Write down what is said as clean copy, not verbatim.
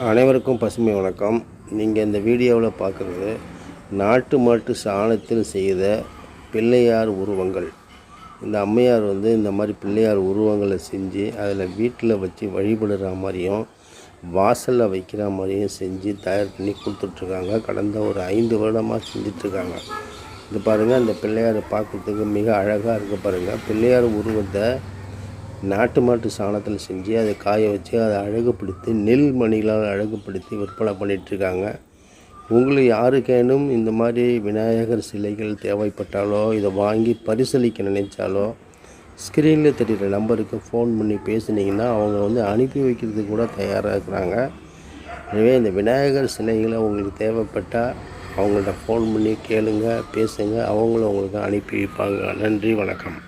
அனைவருக்கும் பசுமை வணக்கம். நீங்கள் இந்த வீடியோவில் பார்க்குறது நாட்டு மாட்டு சாணத்தில் செய்த பிள்ளையார் உருவங்கள். இந்த அம்மையார் இந்த மாதிரி பிள்ளையார் உருவங்களை செஞ்சு அதில் வீட்டில் வச்சு வழிபடுற மாதிரியும் வாசலில் வைக்கிற மாதிரியும் செஞ்சு தயார் பண்ணி கொடுத்துட்ருக்காங்க. கடந்த ஒரு 5 வருடமாக செஞ்சிட்ருக்காங்க. இது பாருங்கள், அந்த பிள்ளையாரை பார்க்குறதுக்கு மிக அழகாக இருக்குது பாருங்கள். பிள்ளையார் உருவத்தை நாட்டு மாட்டு சாணத்தில் செஞ்சு அதை காய வச்சு அதை அழகுப்படுத்தி நெல் மணிகளால் அழகுப்படுத்தி விற்பனை பண்ணிகிட்ருக்காங்க. உங்களுக்கு யாருக்கேனும் இந்த மாதிரி விநாயகர் சிலைகள் தேவைப்பட்டாலோ இதை வாங்கி பரிசளிக்க நினைச்சாலோ ஸ்க்ரீனில் தெரிகிற நம்பருக்கு ஃபோன் பண்ணி பேசுனீங்கன்னா அவங்க அனுப்பி வைக்கிறதுக்கு கூட தயாராக இருக்கிறாங்க. எனவே இந்த விநாயகர் சிலைகளை உங்களுக்கு தேவைப்பட்டால் அவங்கள்ட்ட ஃபோன் பண்ணி கேளுங்க, பேசுங்க. அவங்களும் உங்களுக்கு அனுப்பி வைப்பாங்க. நன்றி, வணக்கம்.